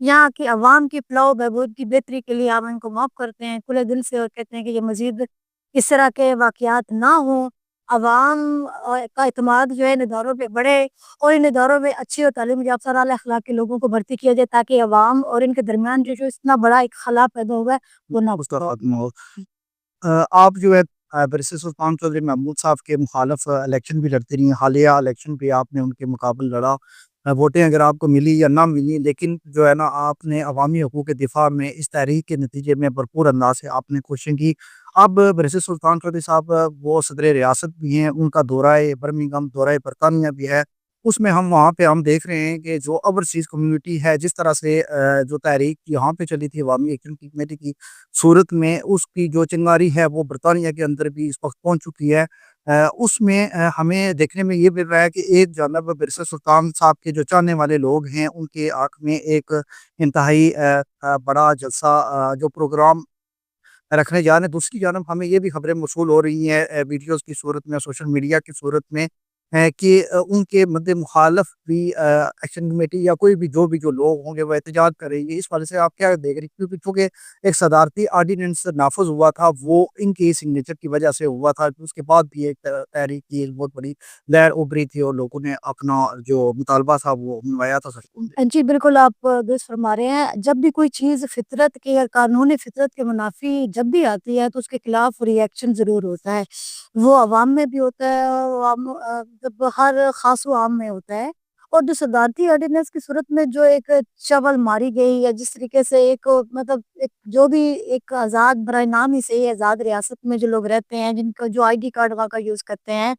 یہاں کی عوام کی فلاح و بہبود کی بہتری کے لیے ہم ان کو معاف کرتے ہیں کھلے دل سے، اور کہتے ہیں کہ یہ مزید اس طرح کے واقعات نہ ہوں۔ عوام کا اعتماد جو ہے ان اداروں پہ بڑھے، اور ان اداروں میں اچھی اور تعلیم یافتہ اعلیٰ اخلاق کے لوگوں کو بھرتی کیا جائے، تاکہ عوام اور ان کے درمیان جو اتنا بڑا ایک خلا پیدا ہوا ہے وہ نہ اس کا ہو۔ خاتمہ ہو۔ آپ جو ہے برسر سلطان چودھری محمود صاحب کے مخالف الیکشن بھی لڑتے رہی ہیں، حالیہ الیکشن بھی آپ نے ان کے مقابل لڑا، ووٹیں اگر آپ کو ملی یا نہ ملی، لیکن جو ہے نا آپ نے عوامی حقوق کے دفاع میں اس تحریک کے نتیجے میں بھرپور انداز سے آپ نے کوششیں کی۔ اب برسر سلطان چودھری صاحب وہ صدر ریاست بھی ہیں، ان کا دورہ برمنگھم، دورہ برطانیہ بھی ہے، اس میں ہم وہاں پہ ہم دیکھ رہے ہیں کہ جو اوورسیز کمیونٹی ہے، جس طرح سے جو تحریک یہاں پہ چلی تھی عوامی ایکشن کمیٹی کی صورت میں، اس کی جو چنگاری ہے وہ برطانیہ کے اندر بھی اس وقت پہنچ چکی ہے۔ اس میں ہمیں دیکھنے میں یہ مل رہا ہے کہ ایک جانب برسر سلطان صاحب کے جو چاہنے والے لوگ ہیں ان کے آنکھ میں ایک انتہائی بڑا جلسہ جو پروگرام رکھنے جا رہے ہیں، دوسری جانب ہمیں یہ بھی خبریں موصول ہو رہی ہیں ویڈیوز کی صورت میں، سوشل میڈیا کی صورت میں، کہ ان کے مد مخالف بھی ایکشن کمیٹی یا کوئی بھی جو لوگ ہوں گے وہ احتجاج کریں گے۔ اس والے سے آپ کیا دیکھ رہے ہیں؟ کیونکہ چونکہ ایک صدارتی آرڈیننس نافذ ہوا تھا، وہ ان کی سگنیچر کی وجہ سے ہوا تھا، اس کے بعد بھی ایک تحریک کی ایک بہت بڑی لہر ابھری تھی اور لوگوں نے اپنا جو مطالبہ تھا وہ منوایا تھا سرکار سے۔ جی بالکل آپ درست فرما رہے ہیں، جب بھی کوئی چیز فطرت کے یا قانون فطرت کے منافی جب بھی آتی ہے تو اس کے خلاف ری ایکشن ضرور ہوتا ہے، وہ عوام میں بھی ہوتا ہے، اور جب ہر خاص و عام میں ہوتا ہے۔ اور جو صدارتی آرڈیننس کی صورت میں جو ایک چول ماری گئی، یا جس طریقے سے ایک مطلب ایک جو بھی ایک آزاد برائے نام ہی سے آزاد ریاست میں جو لوگ رہتے ہیں، جن کا جو آئی ڈی کارڈ وہاں کا یوز کرتے ہیں،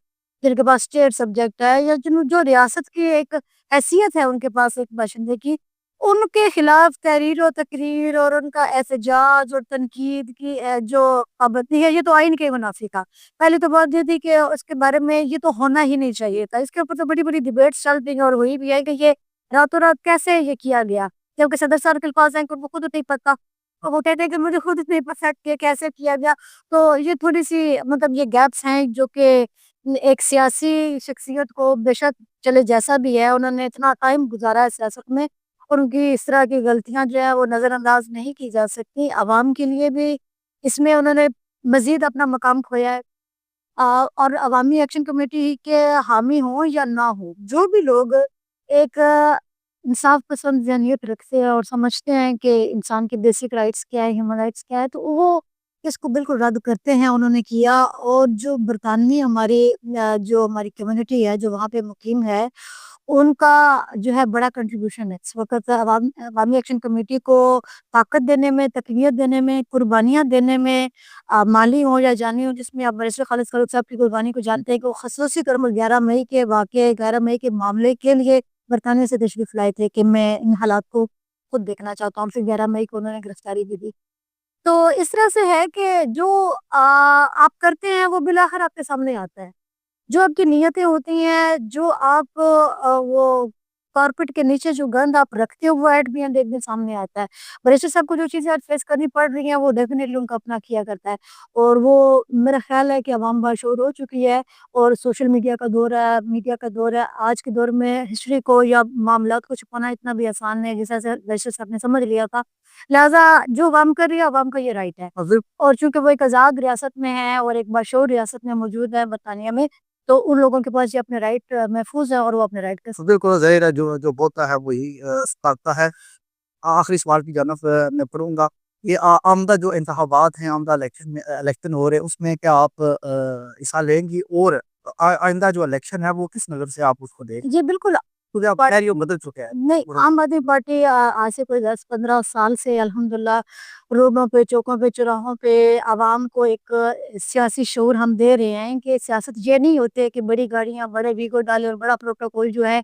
جن کے پاس اسٹیٹ سبجیکٹ ہے، یا جو ریاست کی ایک حیثیت ہے ان کے پاس ایک باشندے کی، ان کے خلاف تحریر و تقریر اور ان کا احتجاج اور تنقید کی جو پابندی ہے، یہ تو آئین کے منافی کا۔ پہلے تو بات یہ تھی کہ اس کے بارے میں یہ تو ہونا ہی نہیں چاہیے تھا، اس کے اوپر تو بڑی بڑی ڈیبیٹس چلتی ہیں اور ہوئی بھی ہے کہ یہ راتوں رات کیسے یہ کیا گیا، جبکہ صدر صاحب کے الفاظ ہیں کہ ان کو خود نہیں پتہ، اور وہ کہتے ہیں کہ مجھے خود نہیں پتہ کہ کیسے کیا گیا۔ تو یہ تھوڑی سی مطلب یہ گیپس ہیں جو کہ ایک سیاسی شخصیت کو بے شک چلے جیسا بھی ہے، انہوں نے اتنا ٹائم گزارا ہے سیاست میں، اور ان کی اس طرح کی غلطیاں جو ہے وہ نظر انداز نہیں کی جا سکتی۔ عوام کے لیے بھی اس میں انہوں نے مزید اپنا مقام کھویا ہے۔ اور عوامی ایکشن کمیٹی کے حامی ہوں یا نہ ہوں، جو بھی لوگ ایک انصاف پسند ذہنیت رکھتے ہیں اور سمجھتے ہیں کہ انسان کے بیسک رائٹس کیا ہے، ہیومن رائٹس کیا ہے، تو وہ اس کو بالکل رد کرتے ہیں، انہوں نے کیا۔ اور جو برطانوی جو ہماری کمیونٹی ہے جو وہاں پہ مقیم ہے، ان کا جو ہے بڑا کنٹریبیوشن ہے اس وقت عوامی ایکشن کمیٹی کو طاقت دینے میں، تقویت دینے میں، قربانیاں دینے میں، مالی ہو یا جانی ہو، جس میں آپ برسر خالد فاروق صاحب کی قربانی کو جانتے ہیں کہ وہ خصوصی طور پر 11 مئی کے واقعے، 11 مئی کے معاملے کے لیے برطانیہ سے تشریف لائے تھے کہ میں ان حالات کو خود دیکھنا چاہتا ہوں۔ پھر 11 مئی کو انہوں نے گرفتاری بھی دی۔ تو اس طرح سے ہے کہ جو آپ کرتے ہیں وہ بالآخر آپ کے سامنے آتا ہے، جو آپ کی نیتیں ہوتی ہیں، جو آپ وہ کارپیٹ کے نیچے جو گند آپ رکھتے ہو وہ ایٹ بھی اینڈ ایک دن سامنے آتا ہے۔ بریشر صاحب کو جو چیزیں آج فیس کرنی پڑ رہی ہیں وہ ڈیفینیٹلی ان کا اپنا کیا کرتا ہے، اور وہ میرا خیال ہے کہ عوام باشعور ہو چکی ہے، اور سوشل میڈیا کا دور ہے، میڈیا کا دور ہے۔ آج کے دور میں ہسٹری کو یا معاملات کو چھپانا اتنا بھی آسان نہیں ہے، جیسا بریشر صاحب نے سمجھ لیا تھا، لہٰذا جو عوام کر رہی ہے عوام کا یہ رائٹ ہے۔ اور چونکہ وہ ایک آزاد ریاست میں ہے اور ایک باشعور ریاست میں موجود ہے برطانیہ میں، تو ان لوگوں کے پاس یہ اپنے رائٹ محفوظ ہے اور وہ اپنے رائٹ کے بالکل ظاہر ہے، جو بولتا ہے وہی کرتا ہے۔ آخری سوال کی جانب میں پڑھوں گا، یہ آمدہ جو انتخابات ہیں، آمدہ الیکشن ہو رہے ہیں، اس میں کیا آپ حصہ لیں گی؟ اور آئندہ جو الیکشن ہے وہ کس نظر سے آپ اس کو دیکھ؟ جی بالکل۔ کیونکہ آپ کہہ رہی ہو بدل چکے ہیں۔ نہیں، عام آدمی پارٹی آج سے کوئی 10-15 سال سے الحمدللہ روڈوں پہ، چوکوں پہ، چوراہوں پہ عوام کو ایک سیاسی شعور ہم دے رہے ہیں کہ سیاست یہ نہیں ہوتے کہ بڑی گاڑیاں، بڑے ویگو ڈالے اور بڑا پروٹوکول جو ہے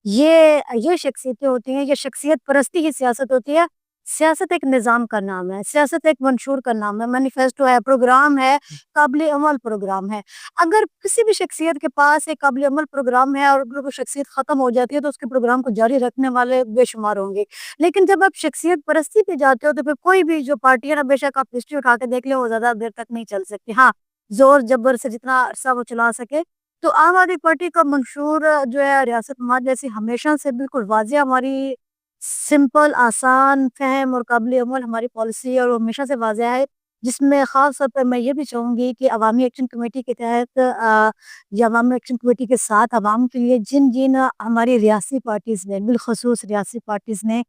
یہ شخصیتیں ہوتی ہیں، یہ شخصیت پرستی کی سیاست ہوتی ہے۔ سیاست ایک نظام کا نام ہے، سیاست ایک منشور کا نام ہے، مینیفیسٹو ہے، پروگرام ہے، قابل عمل پروگرام ہے۔ اگر کسی بھی شخصیت کے پاس ایک قابل عمل پروگرام ہے اور اگر وہ شخصیت ختم ہو جاتی ہے تو اس کے پروگرام کو جاری رکھنے والے بے شمار ہوں گے، لیکن جب آپ شخصیت پرستی پہ جاتے ہو تو پھر کوئی بھی جو پارٹی ہے نا، بے شک آپ ہسٹری اٹھا کے دیکھ لیں، وہ زیادہ دیر تک نہیں چل سکتی۔ ہاں، زور جبر سے جتنا عرصہ وہ چلا سکے۔ تو عام آدمی پارٹی کا منشور جو ہے ریاست ماد جیسی ہمیشہ سے بالکل واضح ہماری سمپل آسان فہم اور قابل عمل ہماری پالیسی ہے اور وہ ہمیشہ سے واضح ہے، جس میں خاص طور پر میں یہ بھی چاہوں گی کہ عوامی ایکشن کمیٹی کے تحت یا عوامی ایکشن کمیٹی کے ساتھ عوام کے لیے جن جن ہماری ریاستی پارٹیز نے بالخصوص ریاستی پارٹیز نے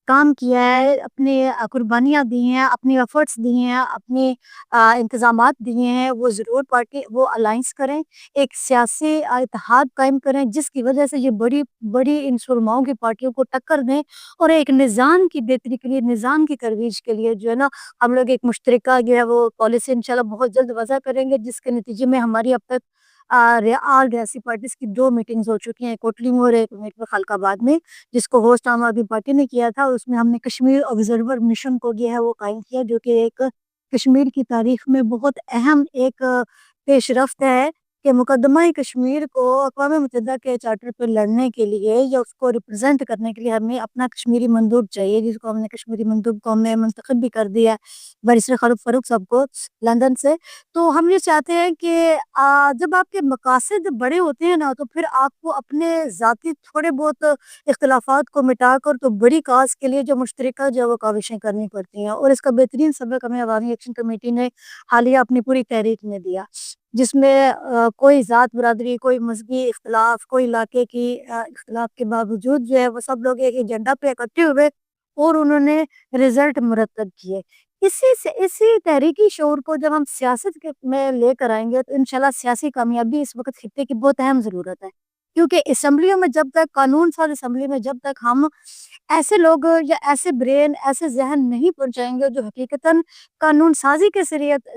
کام کیا ہے، اپنی قربانیاں دی ہیں، اپنی ایفرٹس دی ہیں، اپنی انتظامات دیے ہیں، وہ ضرور پارٹی وہ الائنس کریں، ایک سیاسی اتحاد قائم کریں جس کی وجہ سے یہ بڑی بڑی ان سرماؤں کی پارٹیوں کو ٹکر دیں اور ایک نظام کی بہتری کے لیے، نظام کی ترویج کے لیے جو ہے نا ہم لوگ ایک مشترکہ جو ہے وہ پالیسی انشاءاللہ بہت جلد وضع کریں گے، جس کے نتیجے میں ہماری اب تک آل ریاسی پارٹیز کی 2 میٹنگز ہو چکی ہیں، کوٹلی میں اور ایک میٹ میں خلق آباد میں، جس کو ہوسٹ عام آدمی پارٹی نے کیا تھا۔ اس میں ہم نے کشمیر آبزرور مشن کو جو ہے وہ قائم کیا، جو کہ ایک کشمیر کی تاریخ میں بہت اہم ایک پیش رفت ہے کہ مقدمہ کشمیر کو اقوام متحدہ کے چارٹر پر لڑنے کے لیے یا اس کو ریپرزینٹ کرنے کے لیے ہمیں اپنا کشمیری مندوب چاہیے، جس کو ہم نے کشمیری مندوب کو ہم نے منتخب بھی کر دیا ہے بریسٹر خالد فاروق صاحب کو لندن سے۔ تو ہم یہ چاہتے ہیں کہ جب آپ کے مقاصد بڑے ہوتے ہیں نا تو پھر آپ کو اپنے ذاتی تھوڑے بہت اختلافات کو مٹا کر تو بڑی کاز کے لیے جو مشترکہ جو ہے وہ کاوشیں کرنی پڑتی ہیں، اور اس کا بہترین سبق ہمیں عوامی ایکشن کمیٹی نے حالیہ اپنی پوری تحریک میں دیا، جس میں کوئی ذات برادری، کوئی مذہبی اختلاف، کوئی علاقے کی اختلاف کے باوجود جو ہے وہ سب لوگ ایک ایجنڈا پہ اکٹھے ہوئے اور انہوں نے رزلٹ مرتب کیے۔ اسی تحریکی شعور کو جب ہم سیاست میں لے کر آئیں گے تو انشاءاللہ سیاسی کامیابی اس وقت خطے کی بہت اہم ضرورت ہے، کیونکہ اسمبلیوں میں جب تک قانون ساز اسمبلی میں جب تک ہم ایسے لوگ یا ایسے برین ایسے ذہن نہیں پہنچائیں گے جو حقیقتاً قانون سازی کے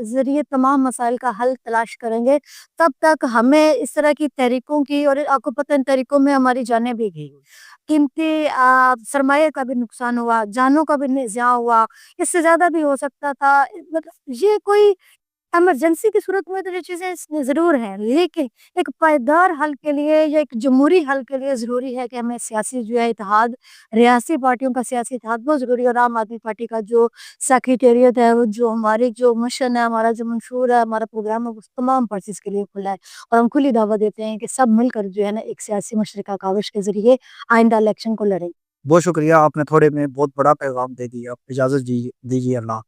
ذریعے تمام مسائل کا حل تلاش کریں گے، تب تک ہمیں اس طرح کی تحریکوں کی، اور آپ کو پتہ ان تحریکوں میں ہماری جانیں بھی گئی، قیمتی سرمایہ کا بھی نقصان ہوا، جانوں کا بھی ضیاع ہوا، اس سے زیادہ بھی ہو سکتا تھا۔ مطلب یہ کوئی ایمرجنسی کی صورت میں تو یہ چیزیں ضرور ہیں، لیکن ایک پائیدار حل کے لیے یا ایک جمہوری حل کے لیے ضروری ہے کہ ہمیں سیاسی جو ہے اتحاد، ریاسی پارٹیوں کا سیاسی اتحاد بہت ضروری ہے، اور عام آدمی پارٹی کا جو سیکریٹریٹ ہے، وہ جو ہماری جو مشن ہے، ہمارا جو منشور ہے، ہمارا پروگرام ہے، وہ تمام پارٹیز کے لیے کھلا ہے، اور ہم کھلی دعوت دیتے ہیں کہ سب مل کر جو ہے نا ایک سیاسی مشترکہ کاوش کے ذریعے آئندہ الیکشن کو لڑیں۔ بہت شکریہ، آپ نے تھوڑے میں بہت بڑا پیغام دے دیا، اجازت دیجیے، اللہ